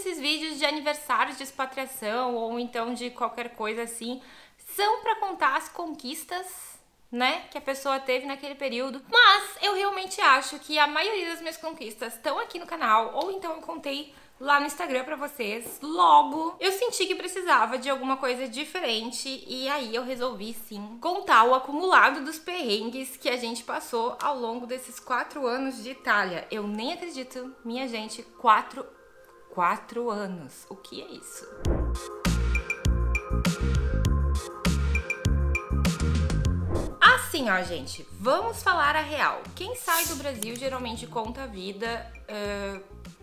esses vídeos de aniversários de expatriação ou então de qualquer coisa assim são para contar as conquistas, né, que a pessoa teve naquele período. Mas eu realmente acho que a maioria das minhas conquistas estão aqui no canal, ou então eu contei lá no Instagram pra vocês. Logo, eu senti que precisava de alguma coisa diferente e aí eu resolvi sim contar o acumulado dos perrengues que a gente passou ao longo desses 4 anos de Itália. Eu nem acredito, minha gente, 4 anos. O que é isso? Assim, ó, gente, vamos falar a real. Quem sai do Brasil geralmente conta a vida,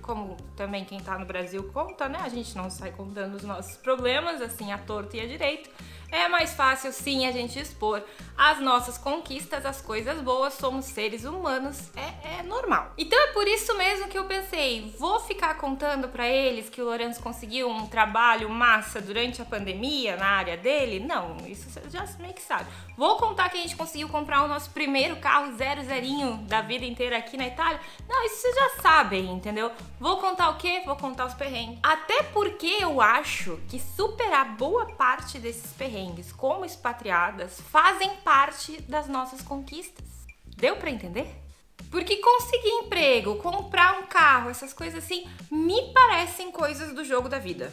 como também quem tá no Brasil conta, né? A gente não sai contando os nossos problemas, assim, à torto e à direito. É mais fácil, sim, a gente expor as nossas conquistas, as coisas boas, somos seres humanos, é normal. Então é por isso mesmo que eu pensei, vou ficar contando pra eles que o Lourenço conseguiu um trabalho massa durante a pandemia na área dele? Não, isso você já meio que sabe. Vou contar que a gente conseguiu comprar o nosso primeiro carro zerinho da vida inteira aqui na Itália? Não, isso vocês já sabem, entendeu? Vou contar o quê? Vou contar os perrengues. Até porque eu acho que superar boa parte desses perrengues como expatriadas fazem parte das nossas conquistas. Deu pra entender? Porque conseguir emprego, comprar um carro, essas coisas assim, me parecem coisas do jogo da vida.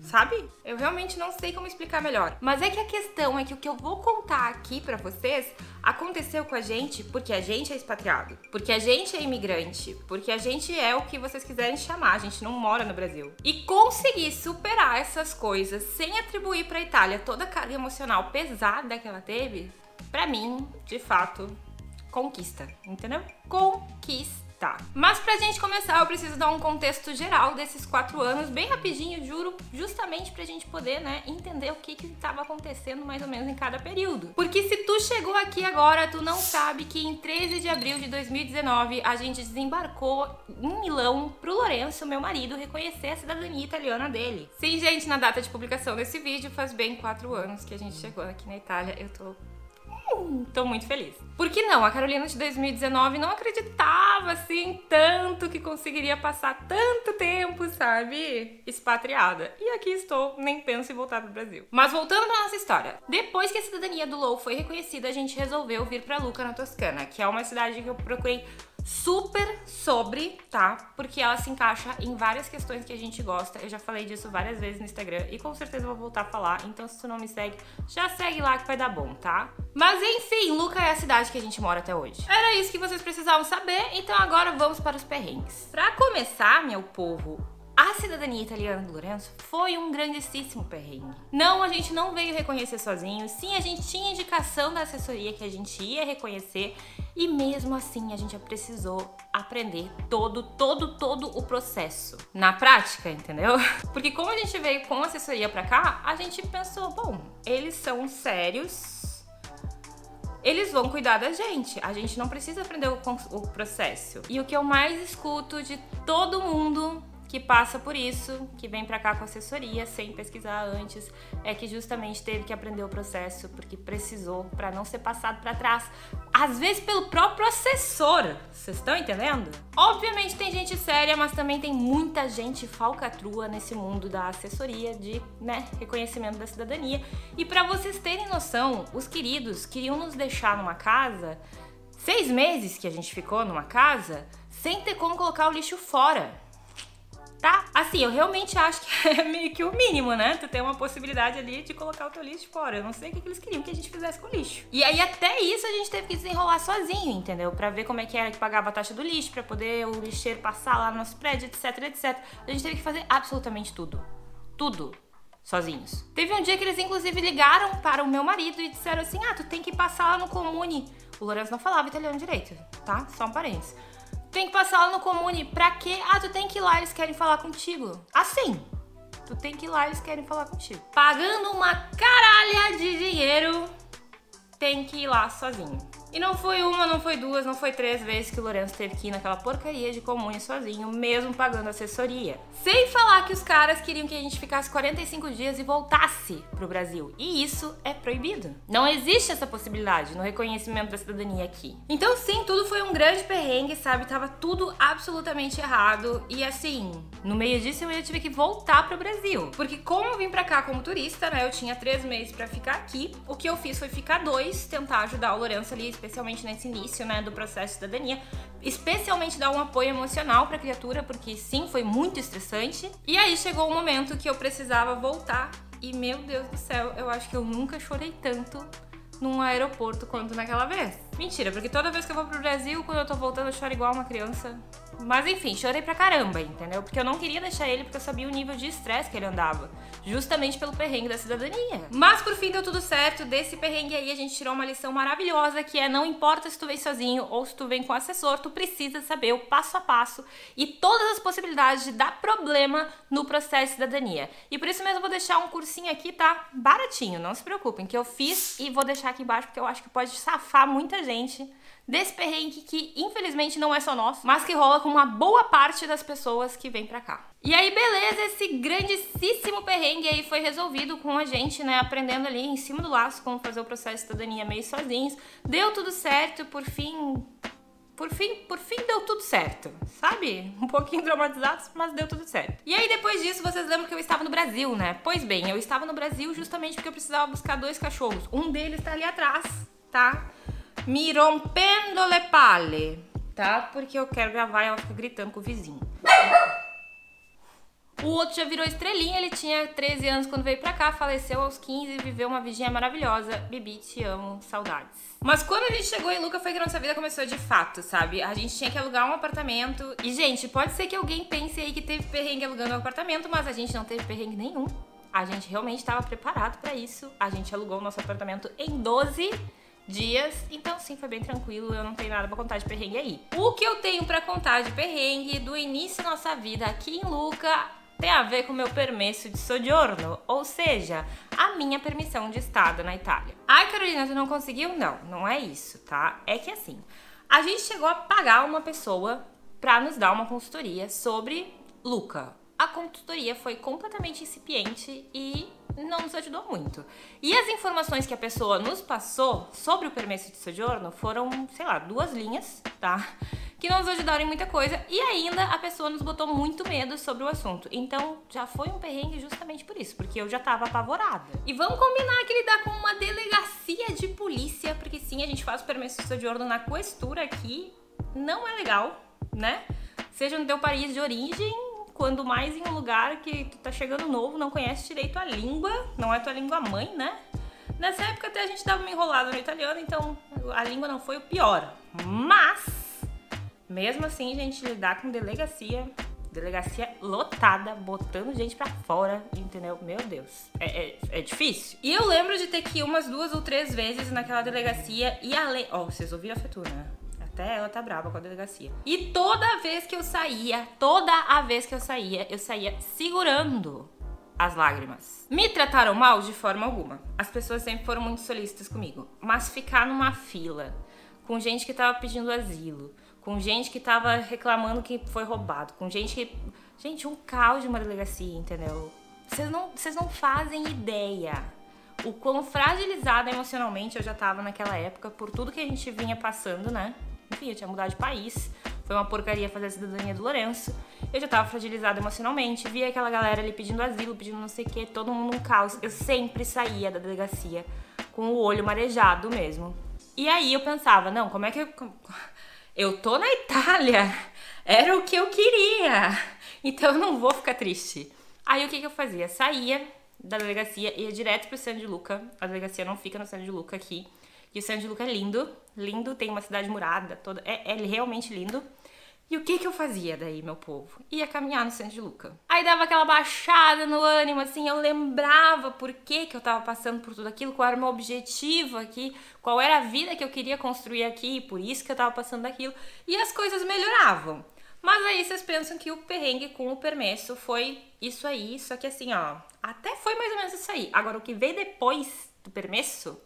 Sabe? Eu realmente não sei como explicar melhor. Mas é que a questão é que o que eu vou contar aqui pra vocês aconteceu com a gente porque a gente é expatriado, porque a gente é imigrante, porque a gente é o que vocês quiserem chamar, a gente não mora no Brasil. E conseguir superar essas coisas sem atribuir pra Itália toda a carga emocional pesada que ela teve, pra mim, de fato, conquista, entendeu? Conquista. Mas pra gente começar, eu preciso dar um contexto geral desses 4 anos, bem rapidinho, juro, justamente pra gente poder, né, entender o que estava acontecendo mais ou menos em cada período. Porque se tu chegou aqui agora, tu não sabe que em 13 de abril de 2019, a gente desembarcou em Milão pro Lourenço, meu marido, reconhecer a cidadania italiana dele. Sim, gente, na data de publicação desse vídeo, faz bem 4 anos que a gente chegou aqui na Itália. Eu tô muito feliz. Por que não? A Carolina de 2019 não acreditava assim tanto que conseguiria passar tanto tempo, sabe? Expatriada. E aqui estou, nem penso em voltar pro Brasil. Mas voltando pra nossa história. Depois que a cidadania do Lou foi reconhecida, a gente resolveu vir pra Lucca, na Toscana, que é uma cidade que eu procurei super sobre, tá? Porque ela se encaixa em várias questões que a gente gosta. Eu já falei disso várias vezes no Instagram e com certeza vou voltar a falar. Então se tu não me segue, já segue lá que vai dar bom, tá? Mas enfim, Lucca é a cidade que a gente mora até hoje. Era isso que vocês precisavam saber, então agora vamos para os perrengues. Pra começar, meu povo, a cidadania italiana do Lourenço foi um grandíssimo perrengue. Não, a gente não veio reconhecer sozinho. Sim, a gente tinha indicação da assessoria que a gente ia reconhecer. E mesmo assim, a gente precisou aprender todo o processo. Na prática, entendeu? Porque como a gente veio com assessoria pra cá, a gente pensou, bom, eles são sérios, eles vão cuidar da gente. A gente não precisa aprender o processo. E o que eu mais escuto de todo mundo que passa por isso, que vem pra cá com assessoria, sem pesquisar antes, é que justamente teve que aprender o processo, porque precisou, pra não ser passado pra trás, às vezes pelo próprio assessor. Vocês estão entendendo? Obviamente tem gente séria, mas também tem muita gente falcatrua nesse mundo da assessoria de, né, reconhecimento da cidadania. E pra vocês terem noção, os queridos queriam nos deixar numa casa, 6 meses que a gente ficou numa casa, sem ter como colocar o lixo fora. Tá? Assim, eu realmente acho que é meio que o mínimo, né? Tu tem uma possibilidade ali de colocar o teu lixo fora. Eu não sei o que eles queriam que a gente fizesse com o lixo. E aí até isso a gente teve que desenrolar sozinho, entendeu? Pra ver como é que era que pagava a taxa do lixo, pra poder o lixeiro passar lá no nosso prédio, etc. A gente teve que fazer absolutamente tudo. Tudo. Sozinhos. Teve um dia que eles inclusive ligaram para o meu marido e disseram assim, ah, tu tem que passar lá no Comune. O Lourenço não falava italiano direito, tá? Só um parênteses. Tem que passar lá no Comune. Pra quê? Ah, tu tem que ir lá, eles querem falar contigo. Assim. Tu tem que ir lá, eles querem falar contigo. Pagando uma caralha de dinheiro, tem que ir lá sozinho. E não foi uma, não foi duas, não foi 3 vezes que o Lourenço teve que ir naquela porcaria de comune sozinho, mesmo pagando assessoria. Sem falar que os caras queriam que a gente ficasse 45 dias e voltasse pro Brasil. E isso é proibido. Não existe essa possibilidade no reconhecimento da cidadania aqui. Então sim, tudo foi um grande perrengue, sabe? Tava tudo absolutamente errado. E assim, no meio disso eu ainda tive que voltar pro Brasil. Porque como eu vim pra cá como turista, né? Eu tinha 3 meses pra ficar aqui. O que eu fiz foi ficar 2, tentar ajudar o Lourenço ali, especialmente nesse início, né, do processo de cidadania, especialmente dar um apoio emocional pra criatura, porque sim, foi muito estressante. E aí chegou o momento que eu precisava voltar e, meu Deus do céu, eu acho que eu nunca chorei tanto num aeroporto quanto naquela vez. Mentira, porque toda vez que eu vou pro Brasil, quando eu tô voltando, eu choro igual uma criança. Mas enfim, chorei pra caramba, entendeu? Porque eu não queria deixar ele, porque eu sabia o nível de estresse que ele andava. Justamente pelo perrengue da cidadania. Mas por fim deu tudo certo. Desse perrengue aí a gente tirou uma lição maravilhosa, que é: não importa se tu vem sozinho ou se tu vem com assessor, tu precisa saber o passo a passo e todas as possibilidades de dar problema no processo de cidadania. E por isso mesmo eu vou deixar um cursinho aqui, tá? Baratinho, não se preocupem, que eu fiz e vou deixar aqui embaixo, porque eu acho que pode safar muita gente desse perrengue que infelizmente não é só nosso, mas que rola com uma boa parte das pessoas que vêm pra cá. E aí beleza, esse grandíssimo perrengue aí foi resolvido com a gente, né, aprendendo ali em cima do laço como fazer o processo de cidadania meio sozinhos. Deu tudo certo, por fim deu tudo certo, sabe? Um pouquinho traumatizados, mas deu tudo certo. E aí depois disso, vocês lembram que eu estava no Brasil, né? Pois bem, eu estava no Brasil justamente porque eu precisava buscar 2 cachorros. Um deles tá ali atrás, tá? Mi rompendo le palle, tá? Porque eu quero gravar e ela fica gritando com o vizinho. O outro já virou estrelinha, ele tinha 13 anos quando veio pra cá, faleceu aos 15 e viveu uma vidinha maravilhosa. Bibi, te amo, saudades. Mas quando a gente chegou em Lucca foi que a nossa vida começou de fato, sabe? A gente tinha que alugar um apartamento. E, gente, pode ser que alguém pense aí que teve perrengue alugando um apartamento, mas a gente não teve perrengue nenhum. A gente realmente estava preparado pra isso. A gente alugou o nosso apartamento em 12 dias, então sim, foi bem tranquilo, eu não tenho nada pra contar de perrengue aí. O que eu tenho pra contar de perrengue do início da nossa vida aqui em Lucca tem a ver com o meu permesso de soggiorno, ou seja, a minha permissão de estado na Itália. Ai, Carolina, tu não conseguiu? Não, não é isso, tá? É que assim, a gente chegou a pagar uma pessoa pra nos dar uma consultoria sobre Lucca. A consultoria foi completamente incipiente e não nos ajudou muito. E as informações que a pessoa nos passou sobre o permesso de soggiorno foram, sei lá, 2 linhas, tá? Que não nos ajudaram em muita coisa. E ainda a pessoa nos botou muito medo sobre o assunto. Então já foi um perrengue justamente por isso, porque eu já tava apavorada. E vamos combinar que lidar com uma delegacia de polícia, porque sim, a gente faz o permesso de soggiorno na questura aqui, não é legal, né? Seja no teu país de origem, quando mais em um lugar que tu tá chegando novo, não conhece direito a língua, não é tua língua mãe, né? Nessa época até a gente dava uma enrolada no italiano, então a língua não foi o pior. Mas, mesmo assim, gente, lidar com delegacia lotada, botando gente pra fora, entendeu? Meu Deus, é difícil. E eu lembro de ter que ir umas 2 ou 3 vezes naquela delegacia e além... Ó, vocês ouviram a Fetura, né? Até ela tá brava com a delegacia. E toda a vez que eu saía, eu saía segurando as lágrimas. Me trataram mal de forma alguma. As pessoas sempre foram muito solícitas comigo. Mas ficar numa fila, com gente que tava pedindo asilo, com gente que tava reclamando que foi roubado, com gente que... Gente, um caos de uma delegacia, entendeu? Vocês não fazem ideia o quão fragilizada emocionalmente eu já tava naquela época por tudo que a gente vinha passando, né? Enfim, eu tinha mudado de país, foi uma porcaria fazer a cidadania do Lourenço. Eu já tava fragilizada emocionalmente, via aquela galera ali pedindo asilo, pedindo não sei o que, todo mundo num caos. Eu sempre saía da delegacia com o olho marejado mesmo. E aí eu pensava, não, como é que eu tô na Itália, era o que eu queria, então eu não vou ficar triste. Aí o que eu fazia? Saía da delegacia, ia direto pro centro de Lucca. A delegacia não fica no centro de Lucca aqui. E o centro de Lucca é lindo, lindo, tem uma cidade murada, toda, é realmente lindo. E o que eu fazia daí, meu povo? Ia caminhar no centro de Lucca. Aí dava aquela baixada no ânimo, assim, eu lembrava por que eu tava passando por tudo aquilo, qual era o meu objetivo aqui, qual era a vida que eu queria construir aqui, por isso que eu tava passando daquilo. E as coisas melhoravam. Mas aí vocês pensam que o perrengue com o permesso foi isso aí, só que assim, ó, até foi mais ou menos isso aí. Agora, o que veio depois do permesso...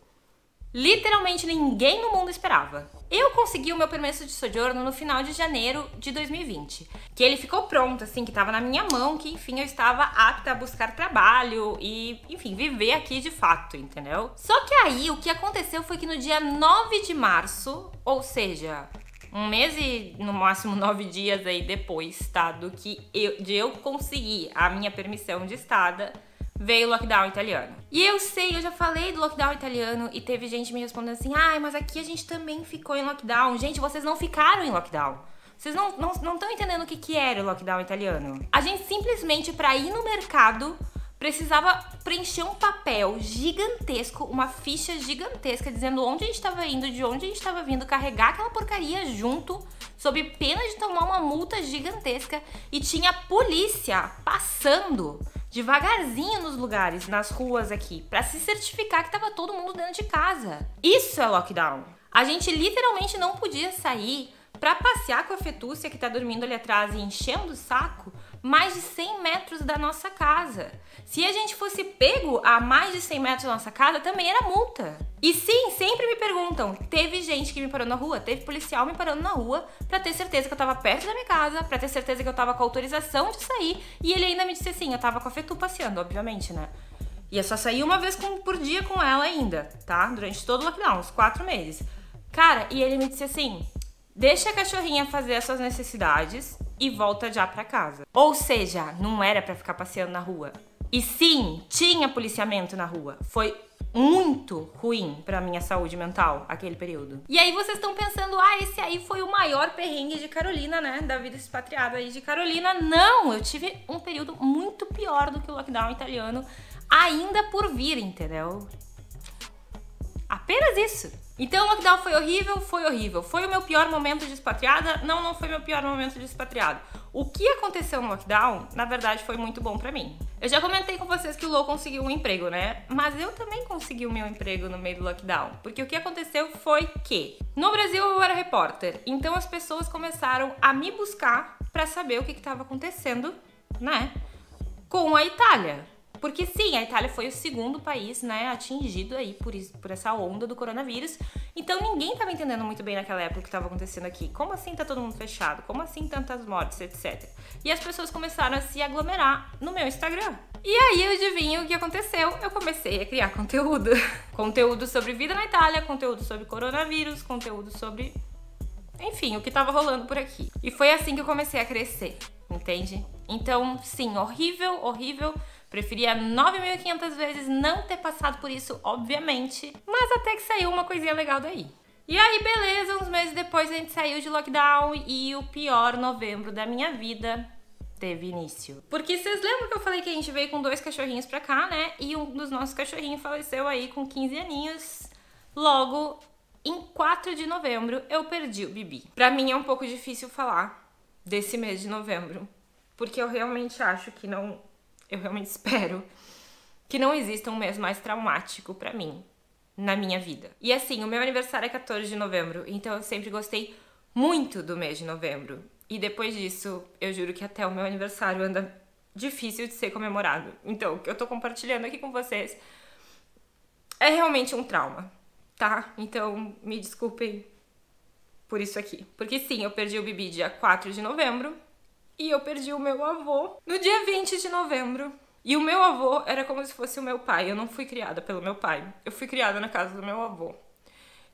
literalmente ninguém no mundo esperava. Eu consegui o meu permesso de sojourno no final de janeiro de 2020. Que ele ficou pronto, assim, que tava na minha mão, que enfim, eu estava apta a buscar trabalho e, enfim, viver aqui de fato, entendeu? Só que aí, o que aconteceu foi que no dia 9 de março, ou seja, um mês e no máximo 9 dias aí depois, tá? De eu conseguir a minha permissão de estada, veio o lockdown italiano. E eu sei, eu já falei do lockdown italiano e teve gente me respondendo assim, ai, mas aqui a gente também ficou em lockdown. Gente, vocês não ficaram em lockdown. Vocês não estão entendendo o que era o lockdown italiano. A gente simplesmente, pra ir no mercado, precisava preencher um papel gigantesco, uma ficha gigantesca, dizendo onde a gente estava indo, de onde a gente estava vindo, carregar aquela porcaria junto, sob pena de tomar uma multa gigantesca. E tinha polícia passando devagarzinho nos lugares, nas ruas aqui, pra se certificar que tava todo mundo dentro de casa. Isso é lockdown. A gente literalmente não podia sair pra passear com a Fetúcia, que tá dormindo ali atrás e enchendo o saco, mais de 100 metros da nossa casa. Se a gente fosse pego a mais de 100 metros da nossa casa, também era multa. E sim, sempre me perguntam, teve gente que me parou na rua, teve policial me parando na rua pra ter certeza que eu tava perto da minha casa, pra ter certeza que eu tava com autorização de sair, e ele ainda me disse assim, eu tava com a Fetu passeando, obviamente, né? E eu só saí uma vez por dia com ela ainda, tá? Durante todo o lockdown, uns 4 meses. Cara, e ele me disse assim, deixa a cachorrinha fazer as suas necessidades e volta já pra casa. Ou seja, não era pra ficar passeando na rua. E sim, tinha policiamento na rua. Foi muito ruim pra minha saúde mental aquele período. E aí vocês estão pensando, ah, esse aí foi o maior perrengue de Carolina, né? Da vida expatriada aí de Carolina. Não, eu tive um período muito pior do que o lockdown italiano ainda por vir, entendeu? Apenas isso. Então o lockdown foi horrível, foi horrível. Foi o meu pior momento de expatriada? Não, não foi meu pior momento de expatriada. O que aconteceu no lockdown, na verdade, foi muito bom pra mim. Eu já comentei com vocês que o Lô conseguiu um emprego, né? Mas eu também consegui o meu emprego no meio do lockdown. Porque o que aconteceu foi que no Brasil eu era repórter. Então as pessoas começaram a me buscar pra saber o que estava acontecendo, né? Com a Itália. Porque sim, a Itália foi o segundo país, né, atingido aí por essa onda do coronavírus. Então ninguém estava entendendo muito bem naquela época o que estava acontecendo aqui. Como assim tá todo mundo fechado? Como assim tantas mortes, etc. E as pessoas começaram a se aglomerar no meu Instagram. E aí eu adivinho o que aconteceu. Eu comecei a criar conteúdo. Conteúdo sobre vida na Itália, conteúdo sobre coronavírus, conteúdo sobre... enfim, o que tava rolando por aqui. E foi assim que eu comecei a crescer, entende? Então, sim, horrível, horrível. Preferia 9.500 vezes não ter passado por isso, obviamente. Mas até que saiu uma coisinha legal daí. E aí, beleza, uns meses depois a gente saiu de lockdown e o pior novembro da minha vida teve início. Porque vocês lembram que eu falei que a gente veio com 2 cachorrinhos pra cá, né? E um dos nossos cachorrinhos faleceu aí com 15 aninhos. Logo, em 4 de novembro, eu perdi o Bibi. Pra mim é um pouco difícil falar desse mês de novembro. Porque eu realmente acho que não... eu realmente espero que não exista um mês mais traumático pra mim na minha vida. E assim, o meu aniversário é 14 de novembro, então eu sempre gostei muito do mês de novembro. E depois disso, eu juro que até o meu aniversário anda difícil de ser comemorado. Então, o que eu tô compartilhando aqui com vocês é realmente um trauma, tá? Então, me desculpem por isso aqui. Porque sim, eu perdi o Bibi dia 4 de novembro, e eu perdi o meu avô no dia 20 de novembro. E o meu avô era como se fosse o meu pai. Eu não fui criada pelo meu pai. Eu fui criada na casa do meu avô.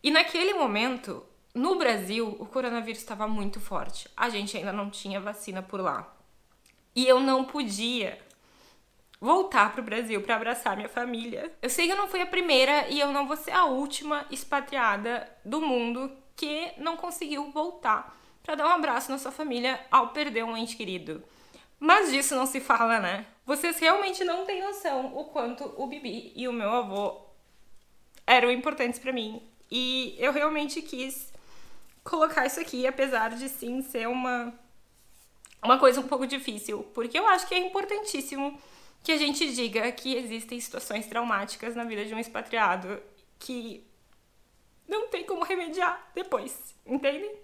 E naquele momento, no Brasil, o coronavírus estava muito forte. A gente ainda não tinha vacina por lá. E eu não podia voltar pro Brasil para abraçar minha família. Eu sei que eu não fui a primeira e eu não vou ser a última expatriada do mundo que não conseguiu voltar pra dar um abraço na sua família ao perder um ente querido. Mas disso não se fala, né? Vocês realmente não têm noção o quanto o Bibi e o meu avô eram importantes pra mim. E eu realmente quis colocar isso aqui, apesar de sim ser uma coisa um pouco difícil. Porque eu acho que é importantíssimo que a gente diga que existem situações traumáticas na vida de um expatriado que não tem como remediar depois, entendem?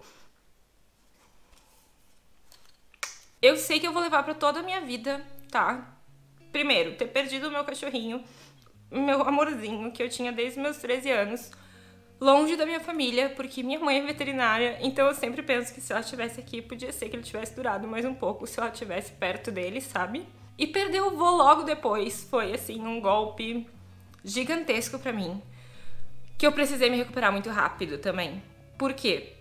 Eu sei que eu vou levar pra toda a minha vida, tá? Primeiro, ter perdido o meu cachorrinho, meu amorzinho, que eu tinha desde meus 13 anos, longe da minha família, porque minha mãe é veterinária, então eu sempre penso que se ela estivesse aqui, podia ser que ele tivesse durado mais um pouco se ela estivesse perto dele, sabe? E perder o vô logo depois foi, assim, um golpe gigantesco pra mim, que eu precisei me recuperar muito rápido também. Por quê?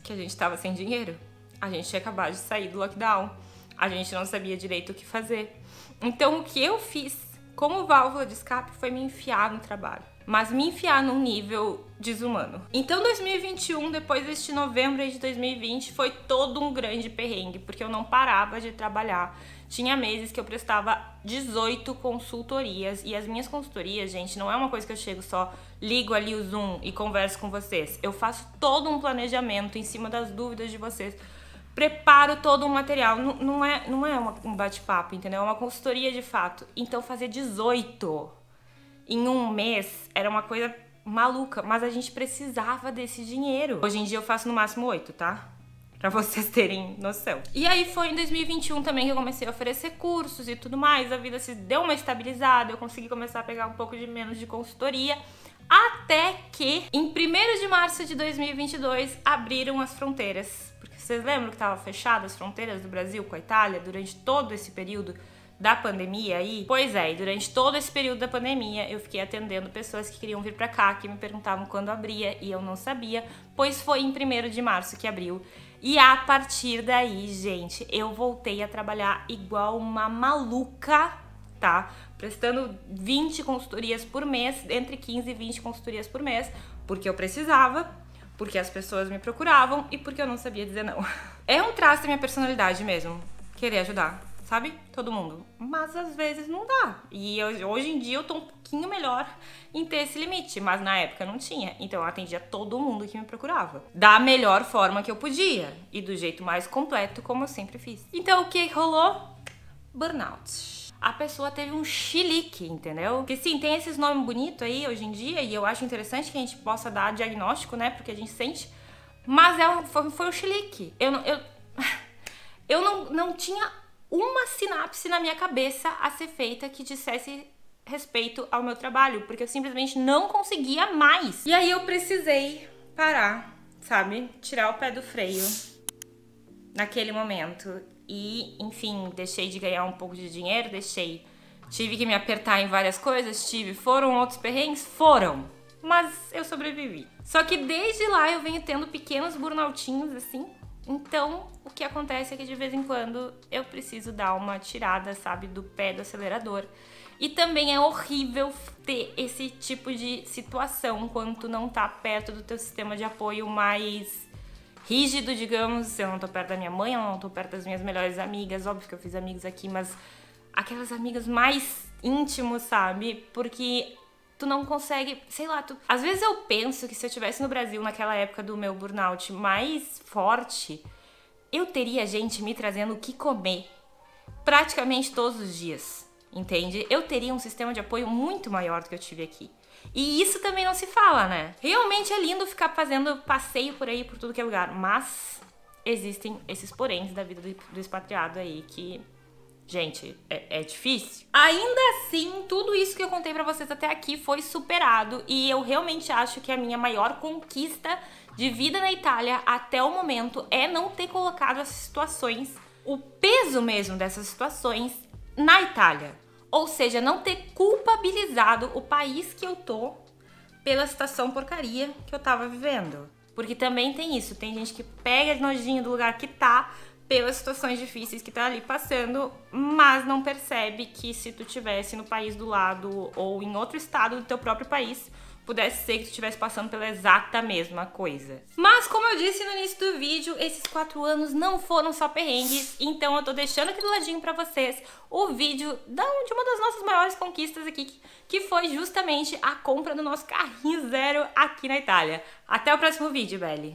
Que a gente tava sem dinheiro, a gente tinha acabado de sair do lockdown, a gente não sabia direito o que fazer. Então o que eu fiz como válvula de escape foi me enfiar no trabalho, mas me enfiar num nível desumano. Então 2021, depois deste novembro aí de 2020, foi todo um grande perrengue, porque eu não parava de trabalhar. Tinha meses que eu prestava 18 consultorias, e as minhas consultorias, gente, não é uma coisa que eu chego só, ligo ali o Zoom e converso com vocês. Eu faço todo um planejamento em cima das dúvidas de vocês, preparo todo um material, não é um bate-papo, entendeu? É uma consultoria de fato. Então fazer 18 em um mês era uma coisa maluca, mas a gente precisava desse dinheiro. Hoje em dia eu faço no máximo 8, tá? Pra vocês terem noção. E aí foi em 2021 também que eu comecei a oferecer cursos e tudo mais, a vida se deu uma estabilizada, eu consegui começar a pegar um pouco de menos de consultoria, até que em 1º de março de 2022 abriram as fronteiras. Porque vocês lembram que estavam fechadas as fronteiras do Brasil com a Itália durante todo esse período da pandemia aí? Pois é, e durante todo esse período da pandemia eu fiquei atendendo pessoas que queriam vir pra cá, que me perguntavam quando abria e eu não sabia, pois foi em 1º de março que abriu. E a partir daí, gente, eu voltei a trabalhar igual uma maluca, tá? Prestando 20 consultorias por mês, entre 15 e 20 consultorias por mês, porque eu precisava, porque as pessoas me procuravam e porque eu não sabia dizer não. É um traço da minha personalidade mesmo, querer ajudar, sabe? Todo mundo. Mas às vezes não dá. E hoje em dia eu tô um pouquinho melhor em ter esse limite, mas na época não tinha. Então eu atendia todo mundo que me procurava, da melhor forma que eu podia e do jeito mais completo, como eu sempre fiz. Então o que rolou? Burnout. A pessoa teve um chilique, entendeu? Porque sim, tem esses nomes bonitos aí hoje em dia, e eu acho interessante que a gente possa dar diagnóstico, né? Porque a gente sente. Mas foi um chilique. Eu não tinha uma sinapse na minha cabeça a ser feita que dissesse respeito ao meu trabalho, porque eu simplesmente não conseguia mais. E aí eu precisei parar, sabe? Tirar o pé do freio naquele momento. E, enfim, deixei de ganhar um pouco de dinheiro, tive que me apertar em várias coisas, foram outros perrengues? Foram, mas eu sobrevivi. Só que desde lá eu venho tendo pequenos burnoutinhos, assim, então o que acontece é que de vez em quando eu preciso dar uma tirada, sabe, do pé do acelerador. E também é horrível ter esse tipo de situação quando tu não tá perto do teu sistema de apoio mais rígido, digamos. Eu não tô perto da minha mãe, eu não tô perto das minhas melhores amigas, óbvio que eu fiz amigos aqui, mas aquelas amigas mais íntimos, sabe? Porque tu não consegue, sei lá, às vezes eu penso que se eu estivesse no Brasil naquela época do meu burnout mais forte, eu teria gente me trazendo o que comer praticamente todos os dias, entende? Eu teria um sistema de apoio muito maior do que eu tive aqui. E isso também não se fala, né? Realmente é lindo ficar fazendo passeio por aí, por tudo que é lugar, mas existem esses poréns da vida do expatriado aí que, gente, é difícil. Ainda assim, tudo isso que eu contei pra vocês até aqui foi superado e eu realmente acho que a minha maior conquista de vida na Itália até o momento é não ter colocado essas situações, o peso mesmo dessas situações na Itália. Ou seja, não ter culpabilizado o país que eu tô pela situação porcaria que eu tava vivendo. Porque também tem isso, tem gente que pega nojinho do lugar que tá pelas situações difíceis que tá ali passando, mas não percebe que se tu tivesse no país do lado ou em outro estado do teu próprio país, pudesse ser que tu estivesse passando pela exata mesma coisa. Mas, como eu disse no início do vídeo, esses 4 anos não foram só perrengues, então eu tô deixando aqui do ladinho pra vocês o vídeo de uma das nossas maiores conquistas aqui, que foi justamente a compra do nosso carrinho zero aqui na Itália. Até o próximo vídeo, Belly!